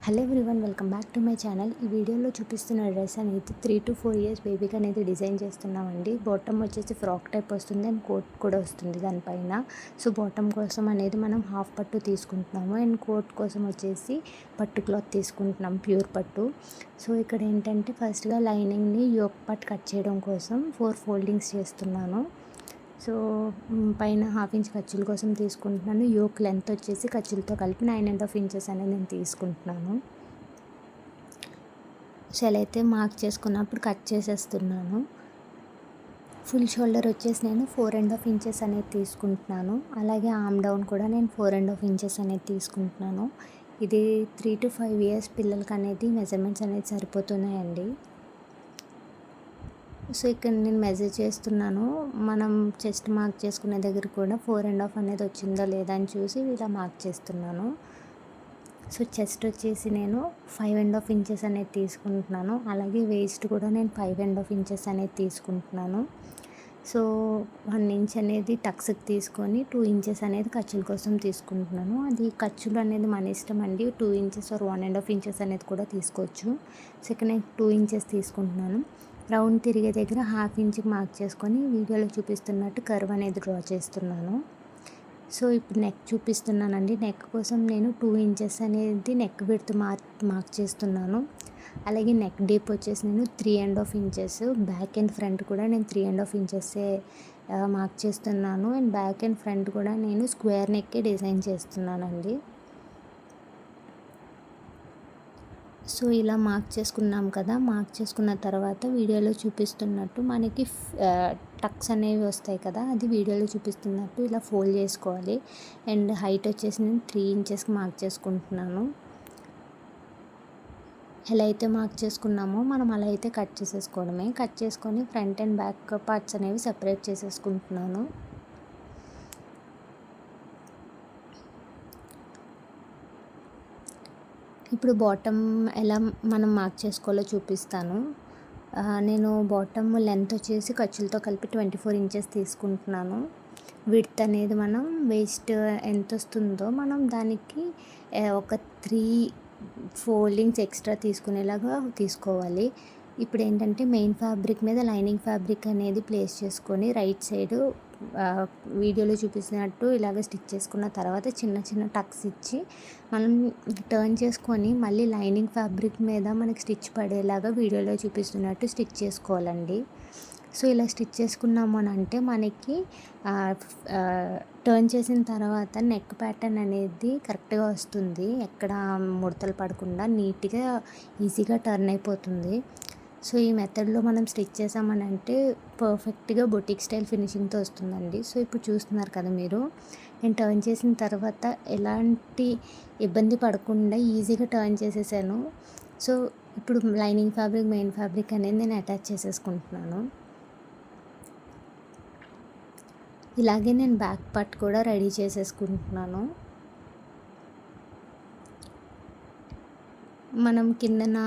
Hello everyone, welcome back to my channel. ఈ వీడియోలో చూపిస్తున్న డ్రెస్ అనేది 3 to 4 years బేబీకి అనేది డిజైన్ చేస్తున్నామండి. బాటమ్ వచ్చేసి ఫ్రాక్ టైప్ వస్తుంది అండ్ కోట్ కూడా వస్తుంది దానిపైన. సో బాటమ్ కోసం అనేది మనం హాఫ్ పట్టు తీసుకుంటున్నాము అండ్ కోట్ కోసం వచ్చేసి పట్టు క్లాత్ తీసుకుంటున్నాం, ప్యూర్ పట్టు. సో ఇక్కడ ఏంటంటే ఫస్ట్గా లైనింగ్ని యోక్ పార్ట్ కట్ చేయడం కోసం 4 ఫోల్డింగ్స్ చేస్తున్నాను. సో పైన 1/2 ఇంచ్ ఖర్చుల కోసం తీసుకుంటున్నాను. యోక్ లెంత్ వచ్చేసి ఖర్చులతో కలిపి 9.5 ఇంచెస్ అనేది నేను తీసుకుంటున్నాను. సో ఎలా అయితే మార్క్ చేసుకున్నప్పుడు కట్ చేసేస్తున్నాను. ఫుల్ షోల్డర్ వచ్చేసి నేను 4.5 ఇంచెస్ అనేది తీసుకుంటున్నాను. అలాగే ఆర్మ్ డౌన్ కూడా నేను 4.5 ఇంచెస్ అనేది తీసుకుంటున్నాను. ఇది 3 to 5 years పిల్లలకి అనేది మెజర్మెంట్స్ అనేది సరిపోతున్నాయండి. సో ఇక్కడ నేను మెజర్ చేస్తున్నాను. మనం చెస్ట్ మార్క్ చేసుకునే దగ్గర కూడా 4.5 అనేది వచ్చిందా లేదా అని చూసి ఇలా మార్క్ చేస్తున్నాను. సో చెస్ట్ వచ్చేసి నేను 5.5 ఇంచెస్ అనేది తీసుకుంటున్నాను. అలాగే వేస్ట్ కూడా నేను 5.5 ఇంచెస్ అనేది తీసుకుంటున్నాను. సో 1 ఇంచ్ అనేది టక్స్కి తీసుకొని 2 ఇంచెస్ అనేది ఖర్చుల కోసం తీసుకుంటున్నాను. అది ఖర్చులు అనేది మన ఇష్టం అండి. 2 ఇంచెస్ ఆర్ 1.5 ఇంచెస్ అనేది కూడా తీసుకోవచ్చు. సో ఇక్కడ నేను 2 ఇంచెస్ తీసుకుంటున్నాను. రౌండ్ తిరిగే దగ్గర 1/2 ఇంచ్కి మార్క్ చేసుకొని వీడియోలో చూపిస్తున్నట్టు కర్వ్ అనేది డ్రా చేస్తున్నాను. సో ఇప్పుడు నెక్ చూపిస్తున్నానండి. నెక్ కోసం నేను 2 ఇంచెస్ అనేది నెక్ విడ్త్ మార్క్ చేస్తున్నాను. అలాగే నెక్ డీప్ వచ్చేసి నేను 3.5 ఇంచెస్, బ్యాక్ అండ్ ఫ్రంట్ కూడా నేను 3.5 ఇంచెస్సే మార్క్ చేస్తున్నాను. అండ్ బ్యాక్ అండ్ ఫ్రంట్ కూడా నేను స్క్వేర్ నెక్కే డిజైన్ చేస్తున్నానండి. సో ఇలా మార్క్ చేసుకున్నాం కదా. మార్క్ చేసుకున్న తర్వాత వీడియోలో చూపిస్తున్నట్టు మనకి టక్స్ అనేవి వస్తాయి కదా, అది వీడియోలో చూపిస్తున్నట్టు ఇలా ఫోల్డ్ చేసుకోవాలి. అండ్ హైట్ వచ్చేసి నేను 3 ఇంచెస్కి మార్క్ చేసుకుంటున్నాను. ఎలా అయితే మార్క్ చేసుకున్నామో మనం అలా అయితే కట్ చేసేసుకోవడమే. కట్ చేసుకొని ఫ్రంట్ అండ్ బ్యాక్ పార్ట్స్ అనేవి సెపరేట్ చేసేసుకుంటున్నాను. ఇప్పుడు బాటమ్ ఎలా మనం మార్క్ చేసుకోవాలో చూపిస్తాను. నేను బాటమ్ లెంత్ వచ్చేసి ఖర్చులతో కలిపి 24 ఇంచెస్ తీసుకుంటున్నాను. విడ్త్ అనేది మనం వేస్ట్ ఎంత వస్తుందో మనం దానికి ఒక 3 ఫోల్డింగ్స్ ఎక్స్ట్రా తీసుకునేలాగా తీసుకోవాలి. ఇప్పుడు ఏంటంటే మెయిన్ ఫ్యాబ్రిక్ మీద లైనింగ్ ఫ్యాబ్రిక్ అనేది ప్లేస్ చేసుకొని రైట్ సైడ్ వీడియోలో చూపిస్తున్నట్టు ఇలాగ స్టిచ్ చేసుకున్న తర్వాత చిన్న చిన్న టక్స్ ఇచ్చి మనం టర్న్ చేసుకొని మళ్ళీ లైనింగ్ ఫ్యాబ్రిక్ మీద మనకి స్టిచ్ పడేలాగా వీడియోలో చూపిస్తున్నట్టు స్టిచ్ చేసుకోవాలండి. సో ఇలా స్టిచ్ చేసుకున్నాము అని అంటే మనకి టర్న్ చేసిన తర్వాత నెక్ ప్యాటర్న్ అనేది కరెక్ట్గా వస్తుంది. ఎక్కడ ముడతలు పడకుండా నీట్గా ఈజీగా టర్న్ అయిపోతుంది. సో ఈ మెథడ్లో మనం స్టిచ్ చేసామని అంటే పర్ఫెక్ట్గా బొటిక్ స్టైల్ ఫినిషింగ్తో వస్తుందండి. సో ఇప్పుడు చూస్తున్నారు కదా మీరు, నేను టర్న్ చేసిన తర్వాత ఎలాంటి ఇబ్బంది పడకుండా ఈజీగా టర్న్ చేసేసాను. సో ఇప్పుడు లైనింగ్ ఫ్యాబ్రిక్, మెయిన్ ఫ్యాబ్రిక్ అనేది నేను అటాచ్ చేసేసుకుంటున్నాను. ఇలాగే నేను బ్యాక్ పార్ట్ కూడా రెడీ చేసేసుకుంటున్నాను. మనం కిందన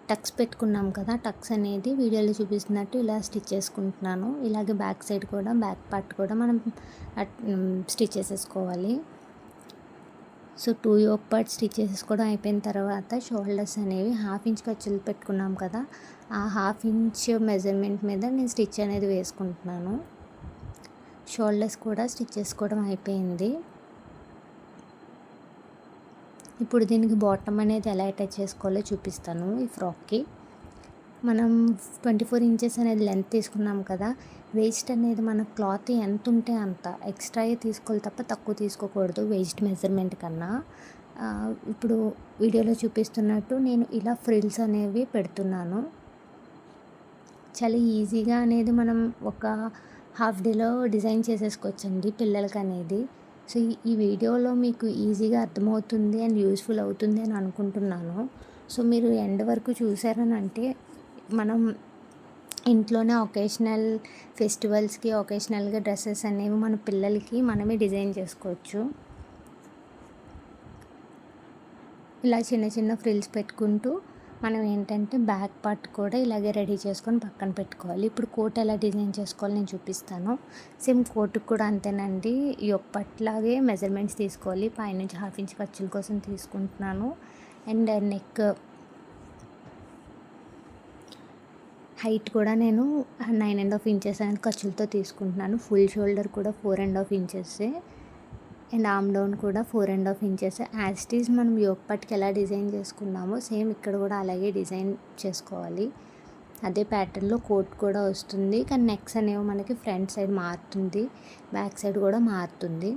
టక్స్ పెట్టుకున్నాం కదా, టక్స్ అనేది వీడియోలో చూపిస్తున్నట్టు ఇలా స్టిచ్ చేసుకుంటున్నాను. ఇలాగే బ్యాక్ సైడ్ కూడా బ్యాక్ పార్ట్ కూడా మనం స్టిచ్ చేసేసుకోవాలి. సో 2 యోక్ పార్ట్ స్టిచ్ చేసేసుకోవడం అయిపోయిన తర్వాత షోల్డర్స్ అనేవి 1/2 ఇంచ్ ఖర్చులు పెట్టుకున్నాం కదా, ఆ 1/2 ఇంచ్ మెజర్మెంట్ మీద నేను స్టిచ్ అనేది వేసుకుంటున్నాను. షోల్డర్స్ కూడా స్టిచ్ చేసుకోవడం అయిపోయింది. ఇప్పుడు దీనికి బాటమ్ అనేది ఎలా అటాచ్ చేసుకోవాలో చూపిస్తాను. ఈ ఫ్రాక్కి మనం 24 ఇంచెస్ అనేది లెంత్ తీసుకున్నాం కదా, వేస్ట్ అనేది మన క్లాత్ ఎంత ఉంటే అంత ఎక్స్ట్రా తీసుకోవాలి తప్ప తక్కువ తీసుకోకూడదు వేస్ట్ మెజర్మెంట్ కన్నా. ఇప్పుడు వీడియోలో చూపిస్తున్నట్టు నేను ఇలా ఫ్రిల్స్ అనేవి పెడుతున్నాను. చాలా ఈజీగా అనేది మనం ఒక హాఫ్ డేలో డిజైన్ చేసేసుకోవచ్చండి పిల్లలకి అనేది. సో ఈ వీడియోలో మీకు ఈజీగా అర్థమవుతుంది అండ్ యూస్ఫుల్ అవుతుంది అని అనుకుంటున్నాను. సో మీరు ఎండ్ వరకు చూసారని అంటే మనం ఇంట్లోనే ఒకేషనల్ ఫెస్టివల్స్కి ఒకేషనల్గా డ్రెస్సెస్ అనేవి మన పిల్లలకి మనమే డిజైన్ చేసుకోవచ్చు. ఇలా చిన్న చిన్న ఫ్రిల్స్ పెట్టుకుంటూ మనం ఏంటంటే బ్యాక్ పార్ట్ కూడా ఇలాగే రెడీ చేసుకొని పక్కన పెట్టుకోవాలి. ఇప్పుడు కోట్ ఎలా డిజైన్ చేసుకోవాలో నేను చూపిస్తాను. సేమ్ కోట్‌కి కూడా అంతేనండి. ఈ పట్టులాగే మెజర్మెంట్స్ తీసుకోవాలి. పైనుంచి 1/2 ఇంచ్ ఖర్చుల కోసం తీసుకుంటున్నాను. అండ్ నెక్ హైట్ కూడా నేను 9.5 ఇంచెస్ అనేది ఖర్చులతో తీసుకుంటున్నాను. ఫుల్ షోల్డర్ కూడా 4.5 ఇంచెసే. అండ్ ఆర్మ్ డౌన్ కూడా 4.5 ఇంచెస్. యాజ్ ఇట్ ఈజ్ మనం యోక్ పట్టుకి ఎలా డిజైన్ చేసుకున్నామో సేమ్ ఇక్కడ కూడా అలాగే డిజైన్ చేసుకోవాలి. అదే ప్యాటర్న్లో కోట్ కూడా వస్తుంది. కానీ నెక్స్ అనేవి మనకి ఫ్రంట్ సైడ్ మారుతుంది, బ్యాక్ సైడ్ కూడా మారుతుంది.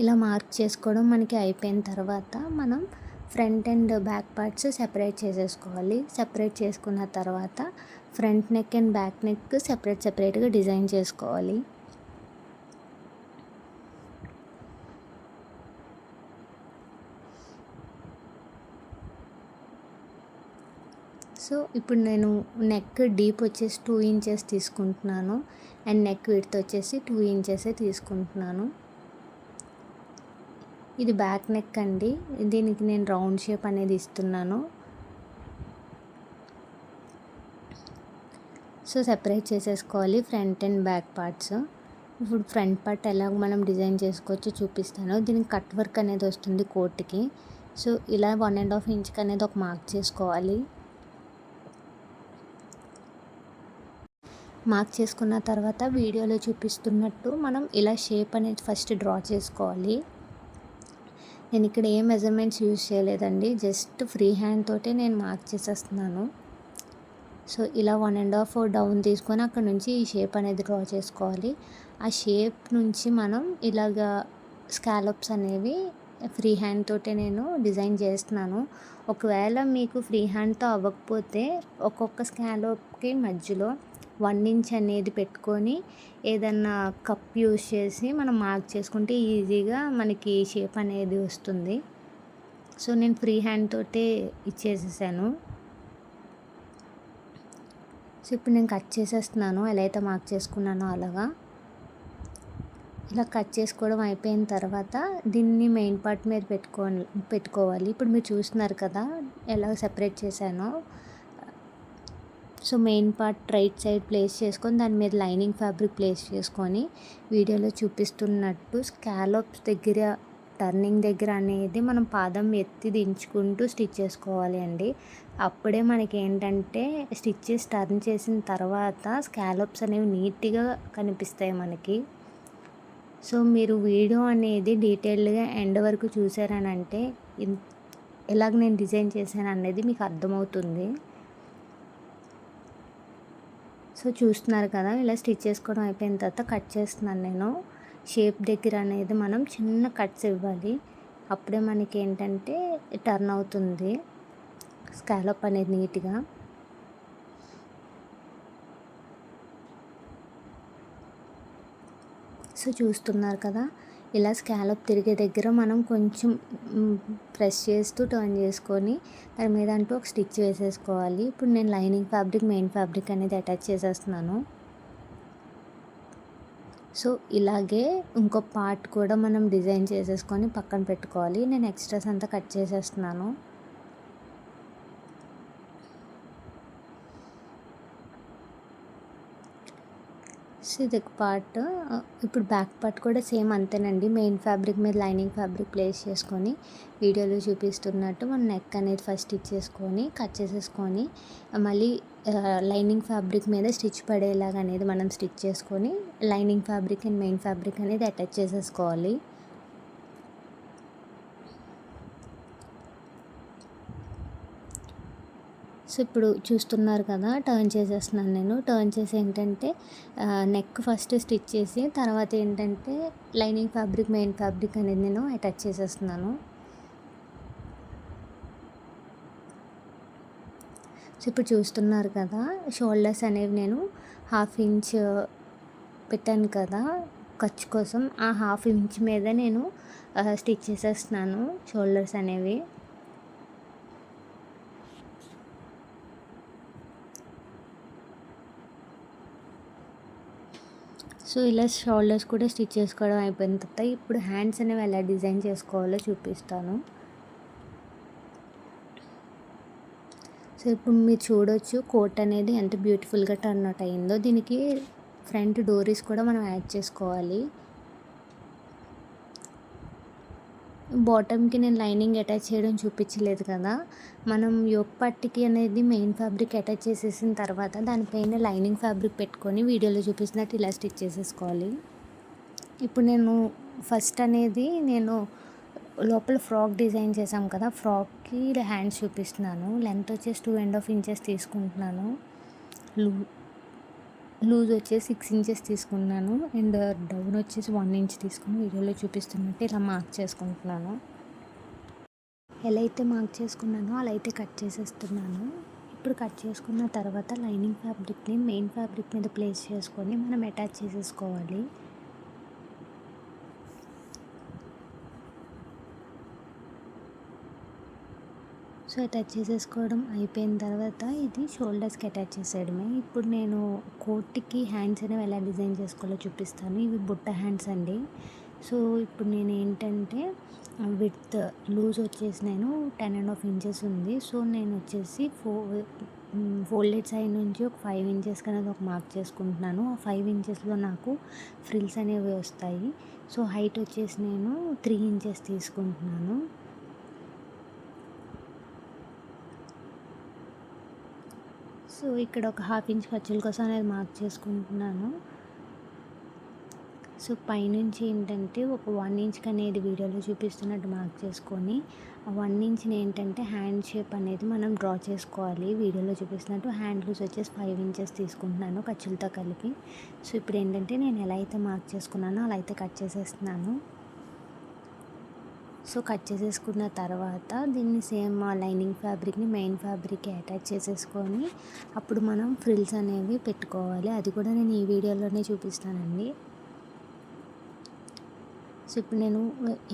ఇలా మార్క్ చేసుకోవడం మనకి అయిపోయిన తర్వాత మనం front and back parts separate చేసేసుకోవాలి. సెపరేట్ చేసుకున్న తర్వాత front neck and back neck సెపరేట్గా డిజైన్ చేసుకోవాలి. సో ఇప్పుడు నేను నెక్ డీప్ వచ్చేసి 2 ఇంచెస్ తీసుకుంటున్నాను. అండ్ నెక్ విడ్త్ వచ్చేసి 2 ఇంచెసే తీసుకుంటున్నాను. ఇది బ్యాక్ నెక్ అండి. దీనికి నేను రౌండ్ షేప్ అనేది ఇస్తున్నాను. సో సెపరేట్ చేసేసుకోవాలి ఫ్రంట్ అండ్ బ్యాక్ పార్ట్స్. ఇప్పుడు ఫ్రంట్ పార్ట్ ఎలాగ మనం డిజైన్ చేసుకోవచ్చో చూపిస్తాను. దీనికి కట్ వర్క్ అనేది వస్తుంది కోట్కి. సో ఇలా 1.5 ఇంచ్కి అనేది ఒక మార్క్ చేసుకోవాలి. మార్క్ చేసుకున్న తర్వాత వీడియోలో చూపిస్తున్నట్టు మనం ఇలా షేప్ అనేది ఫస్ట్ డ్రా చేసుకోవాలి. నేను ఇక్కడ ఏ మెజర్మెంట్స్ యూజ్ చేయలేదండి, జస్ట్ ఫ్రీ హ్యాండ్ తోటే నేను మార్క్ చేసేస్తున్నాను. సో ఇలా 1.5 డౌన్ తీసుకొని అక్కడ నుంచి ఈ షేప్ అనేది డ్రా చేసుకోవాలి. ఆ షేప్ నుంచి మనం ఇలాగా స్కాలప్స్ అనేవి ఫ్రీ హ్యాండ్ తోటే నేను డిజైన్ చేస్తున్నాను. ఒకవేళ మీకు ఫ్రీ హ్యాండ్తో అవ్వకపోతే ఒక్కొక్క స్కాలప్కి మధ్యలో 1 ఇంచ్ అనేది పెట్టుకొని ఏదన్నా కప్ యూజ్ చేసి మనం మార్క్ చేసుకుంటే ఈజీగా మనకి షేప్ అనేది వస్తుంది. సో నేను ఫ్రీ హ్యాండ్ తోటే ఇచ్చేసేసాను. సో ఇప్పుడు నేను కట్ చేసేస్తున్నాను. ఎలా అయితే మార్క్ చేసుకున్నానో అలాగా. ఇలా కట్ చేసుకోవడం అయిపోయిన తర్వాత దీన్ని మెయిన్ పార్ట్ మీద పెట్టుకోవాలి. ఇప్పుడు మీరు చూస్తున్నారు కదా ఎలా సెపరేట్ చేశానో. So main part right side place చేసుకొని దాని మీద లైనింగ్ ఫ్యాబ్రిక్ ప్లేస్ చేసుకొని వీడియోలో చూపిస్తున్నట్టు స్కాలప్స్ దగ్గర టర్నింగ్ దగ్గర అనేది మనం పాదం ఎత్తి దించుకుంటూ స్టిచ్ చేసుకోవాలి అండి. అప్పుడే మనకి ఏంటంటే స్టిచ్చెస్ టర్న్ చేసిన తర్వాత స్కాలప్స్ అనేవి నీట్గా కనిపిస్తాయి మనకి. సో మీరు వీడియో అనేది డీటెయిల్డ్గా ఎండ్ వరకు చూసారనంటే ఎలాగ నేను డిజైన్ చేశాను అనేది మీకు అర్థమవుతుంది. సో చూస్తున్నారు కదా ఇలా స్టిచ్ చేసుకోవడం అయిపోయిన తర్వాత కట్ చేస్తున్నాను నేను. షేప్ దగ్గర అనేది మనం చిన్న కట్స్ ఇవ్వాలి. అప్పుడే మనకి ఏంటంటే టర్న్ అవుతుంది స్కాలప్ అనేది నీట్గా. సో చూస్తున్నారు కదా ఇలా స్కాలప్ తిరిగే దగ్గర మనం కొంచెం ప్రెస్ చేస్తూ టర్న్ చేసుకొని దాని మీద అంటూ ఒక స్టిచ్ వేసేసుకోవాలి. ఇప్పుడు నేను లైనింగ్ ఫ్యాబ్రిక్ మెయిన్ ఫ్యాబ్రిక్ అనేది అటాచ్ చేసేస్తున్నాను. సో ఇలాగే ఇంకో పార్ట్ కూడా మనం డిజైన్ చేసేసుకొని పక్కన పెట్టుకోవాలి. నేను ఎక్స్ట్రాస్ అంతా కట్ చేసేస్తున్నాను. సో ఇది ఒక పార్ట్. ఇప్పుడు బ్యాక్ పార్ట్ కూడా సేమ్ అంతేనండి. మెయిన్ ఫ్యాబ్రిక్ మీద లైనింగ్ ఫ్యాబ్రిక్ ప్లేస్ చేసుకొని వీడియోలో చూపిస్తున్నట్టు మనం నెక్ అనేది ఫస్ట్ ఇచ్చేసుకొని కట్ చేసేసుకొని మళ్ళీ లైనింగ్ ఫ్యాబ్రిక్ మీద స్టిచ్ పడేలాగా అనేది మనం స్టిచ్ చేసుకొని lining fabric and main fabric అనేది అటాచ్ చేసేసుకోవాలి. సో ఇప్పుడు చూస్తున్నారు కదా టర్న్ చేసేస్తున్నాను నేను. టర్న్ చేసి ఏంటంటే నెక్ ఫస్ట్ స్టిచ్ చేసి తర్వాత ఏంటంటే లైనింగ్ ఫ్యాబ్రిక్ మెయిన్ ఫ్యాబ్రిక్ అనేది నేను అటాచ్ చేసేస్తున్నాను. సో ఇప్పుడు చూస్తున్నారు కదా షోల్డర్స్ అనేవి నేను 1/2 ఇంచ్ పెట్టాను కదా ఖర్చు కోసం. ఆ 1/2 ఇంచ్ మీద నేను స్టిచ్ చేసేస్తున్నాను షోల్డర్స్ అనేవి. సో ఇలా షోల్డర్స్ కూడా స్టిచ్ చేసుకోవడం అయిపోయిన తర్వాత ఇప్పుడు హ్యాండ్స్ అనేవి ఎలా డిజైన్ చేసుకోవాలో చూపిస్తాను. సో ఇప్పుడు మీరు చూడొచ్చు కోట్ అనేది ఎంత బ్యూటిఫుల్గా టర్న్ అవుట్ అయ్యిందో. దీనికి ఫ్రంట్ డోరీస్ కూడా మనం యాడ్ చేసుకోవాలి. బాటమ్కి నేను లైనింగ్ అటాచ్ చేయడం చూపించలేదు కదా, మనం యోక్ పట్టికి అనేది మెయిన్ ఫ్యాబ్రిక్ అటాచ్ చేసేసిన తర్వాత దానిపైన లైనింగ్ ఫ్యాబ్రిక్ పెట్టుకొని వీడియోలో చూపిస్తున్నట్టు ఇలా స్టిచ్ చేసేసుకోవాలి. ఇప్పుడు నేను ఫస్ట్ అనేది లోపల ఫ్రాక్ డిజైన్ చేసాం కదా, ఫ్రాక్కి హ్యాండ్స్ చూపిస్తున్నాను. లెంత్ వచ్చేసి 2.5 ఇంచెస్ తీసుకుంటున్నాను. లూజ్ వచ్చేసి 6 ఇంచెస్ తీసుకున్నాను. అండ్ డౌన్ వచ్చేసి 1 ఇంచ్ తీసుకుని వీడియోలో చూపిస్తున్నట్టు ఇలా మార్క్ చేసుకుంటున్నాను. ఎలా అయితే మార్క్ చేసుకున్నానో అలా అయితే కట్ చేసేస్తున్నాను. ఇప్పుడు కట్ చేసుకున్న తర్వాత లైనింగ్ ఫ్యాబ్రిక్ని మెయిన్ ఫ్యాబ్రిక్ మీద ప్లేస్ చేసుకొని మనం అటాచ్ చేసేసుకోవాలి. సో అటాచ్ చేసేసుకోవడం అయిపోయిన తర్వాత ఇది షోల్డర్స్కి అటాచ్ చేసేయడమే. ఇప్పుడు నేను కోట్కి హ్యాండ్స్ అనేవి ఎలా డిజైన్ చేసుకోవాలో చూపిస్తాను. ఇవి బుట్ట హ్యాండ్స్ అండి. సో ఇప్పుడు నేను ఏంటంటే విత్ లూజ్ వచ్చేసి నేను 10.5 ఇంచెస్ ఉంది. సో నేను వచ్చేసి ఫోల్డెడ్ సైడ్ నుంచి ఒక 5 ఇంచెస్ అనేది ఒక మార్క్ చేసుకుంటున్నాను. ఆ 5 ఇంచెస్లో నాకు ఫ్రిల్స్ అనేవి వస్తాయి. సో హైట్ వచ్చేసి నేను 3 ఇంచెస్ తీసుకుంటున్నాను. సో ఇక్కడ ఒక 1/2 ఇంచ్ ఖర్చుల కోసం అనేది మార్క్ చేసుకుంటున్నాను. సో పైనుంచి ఏంటంటే ఒక 1 ఇంచ్కి అనేది వీడియోలో చూపిస్తున్నట్టు మార్క్ చేసుకొని ఆ 1 ఇంచ్ని ఏంటంటే హ్యాండ్ షేప్ అనేది మనం డ్రా చేసుకోవాలి. వీడియోలో చూపిస్తున్నట్టు హ్యాండ్ లూజ్ వచ్చేసి 5 ఇంచెస్ తీసుకుంటున్నాను ఖర్చులతో కలిపి. సో ఇప్పుడు ఏంటంటే నేను ఎలా అయితే మార్క్ చేసుకున్నానో అలా అయితే కట్ చేసేస్తున్నాను. సో కట్ చేసేసుకున్న తర్వాత దీన్ని సేమ్ లైనింగ్ ఫ్యాబ్రిక్ని మెయిన్ ఫ్యాబ్రిక్కి అటాచ్ చేసేసుకొని అప్పుడు మనం ఫ్రిల్స్ అనేవి పెట్టుకోవాలి. అది కూడా నేను ఈ వీడియోలోనే చూపిస్తానండి. సో ఇప్పుడు నేను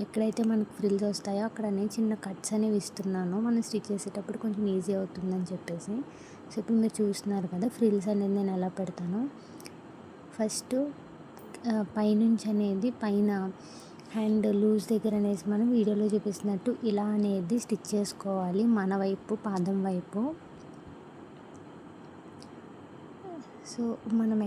ఎక్కడైతే మనకు ఫ్రిల్స్ వస్తాయో అక్కడ నేను చిన్న కట్స్ అనేవి ఇస్తున్నాను, మనం స్టిచ్ చేసేటప్పుడు కొంచెం ఈజీ అవుతుందని చెప్పేసి. సో ఇప్పుడు మీరు చూస్తున్నారు కదా ఫ్రిల్స్ అనేది నేను ఎలా పెడతాను. ఫస్ట్ పైనుంచి అనేది పైన హ్యాండ్ లూజ్ దగ్గర అనేసి మనం వీడియోలో చూపిస్తున్నట్టు ఇలా అనేది స్టిచ్ చేసుకోవాలి మన వైపు, పాదం వైపు. సో మనం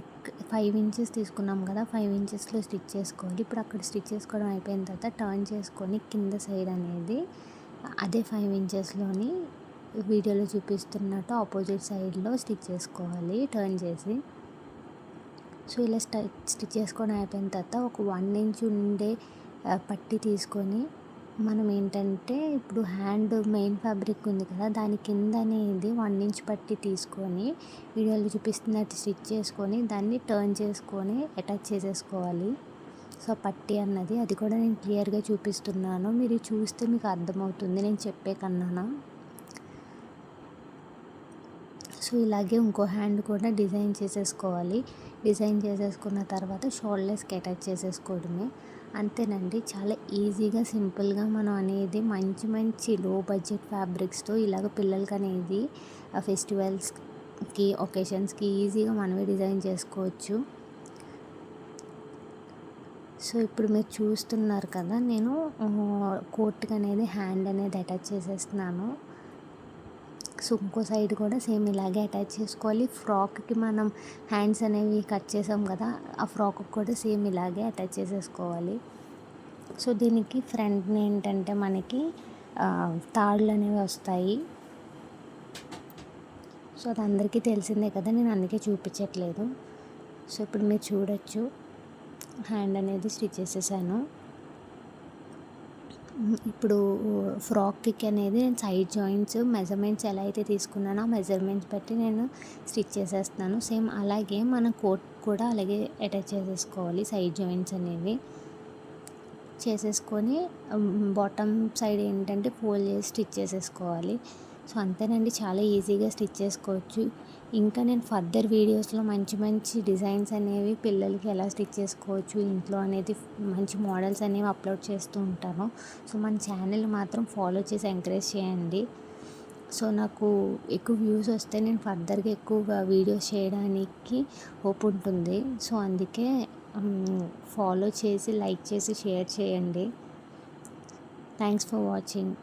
5 ఇంచెస్ తీసుకున్నాం కదా, 5 ఇంచెస్లో స్టిచ్ చేసుకోవాలి. ఇప్పుడు అక్కడ స్టిచ్ చేసుకోవడం అయిపోయిన తర్వాత టర్న్ చేసుకొని కింద సైడ్ అనేది అదే 5 ఇంచెస్లోని వీడియోలో చూపిస్తున్నట్టు ఆపోజిట్ సైడ్లో స్టిచ్ చేసుకోవాలి టర్న్ చేసి. సో ఇలా స్టిచ్ చేసుకోవడం అయిపోయిన తర్వాత ఒక 1 ఇంచ్ ఉండే పట్టి తీసుకొని మనం ఏంటంటే ఇప్పుడు హ్యాండ్ మెయిన్ ఫ్యాబ్రిక్ ఉంది కదా దాని కింద అనేది 1 ఇంచ్ పట్టి తీసుకొని వీడియోలో చూపిస్తున్నట్టు స్టిచ్ చేసుకొని దాన్ని టర్న్ చేసుకొని అటాచ్ చేసేసుకోవాలి. సో పట్టి అన్నది అది కూడా నేను క్లియర్గా చూపిస్తున్నాను, మీరు చూస్తే మీకు అర్థమవుతుంది నేను చెప్పే కన్నా. సో ఇలాగే ఇంకో హ్యాండ్ కూడా డిజైన్ చేసేసుకోవాలి. డిజైన్ చేసేసుకున్న తర్వాత షోల్డర్స్కి అటాచ్ చేసేసుకోవడమే. అంతేనండి, చాలా ఈజీగా సింపుల్గా మనం అనేది మంచి మంచి లో బడ్జెట్ ఫ్యాబ్రిక్స్తో ఇలాగ పిల్లలకి అనేది ఫెస్టివల్స్కి ఒకేషన్స్కి ఈజీగా మనమే డిజైన్ చేసుకోవచ్చు. సో ఇప్పుడు మీరు చూస్తున్నారు కదా నేను కోట్కి అనేది హ్యాండ్ అనేది అటాచ్ చేసేస్తున్నాను. సో ఇంకో సైడ్ కూడా సేమ్ ఇలాగే అటాచ్ చేసుకోవాలి. ఫ్రాక్కి మనం హ్యాండ్స్ అనేవి కట్ చేసాం కదా, ఆ ఫ్రాక్కి కూడా సేమ్ ఇలాగే అటాచ్ చేసేసుకోవాలి. సో దీనికి ఫ్రంట్ని ఏంటంటే మనకి తాళ్ళు అనేవి వస్తాయి. సో అది అందరికీ తెలిసిందే కదా, నేను అందుకే చూపించట్లేదు. సో ఇప్పుడు మీరు చూడొచ్చు హ్యాండ్ అనేది స్టిచ్ చేసేసాను. ఇప్పుడు ఫ్రాక్కి అనేది నేను సైడ్ జాయింట్స్ మెజర్మెంట్స్ ఎలా అయితే తీసుకున్నానో ఆ మెజర్మెంట్స్ బట్టి నేను స్టిచ్ చేసేస్తున్నాను. సేమ్ అలాగే మన కోట్ కూడా అలాగే అటాచ్ చేసేసుకోవాలి. సైడ్ జాయింట్స్ అనేవి చేసేసుకొని బాటమ్ సైడ్ ఏంటంటే ఫోల్డ్ చేసి స్టిచ్ చేసేసుకోవాలి. సో అంతేనండి, చాలా ఈజీగా స్టిచ్ చేసుకోవచ్చు. ఇంకా నేను ఫర్దర్ వీడియోస్లో మంచి మంచి డిజైన్స్ అనేవి పిల్లలకి ఎలా స్టిచ్ చేసుకోవచ్చు ఇంట్లో అనేది మంచి మోడల్స్ అనేవి అప్లోడ్ చేస్తూ ఉంటాను. సో మన ఛానల్ మాత్రం ఫాలో చేసి ఎంకరేజ్ చేయండి. సో నాకు ఎక్కువ వ్యూస్ వస్తే నేను ఫర్దర్గా ఎక్కువగా వీడియోస్ చేయడానికి హోప్ ఉంటుంది. సో అందుకే ఫాలో చేసి లైక్ చేసి షేర్ చేయండి. Thanks for watching.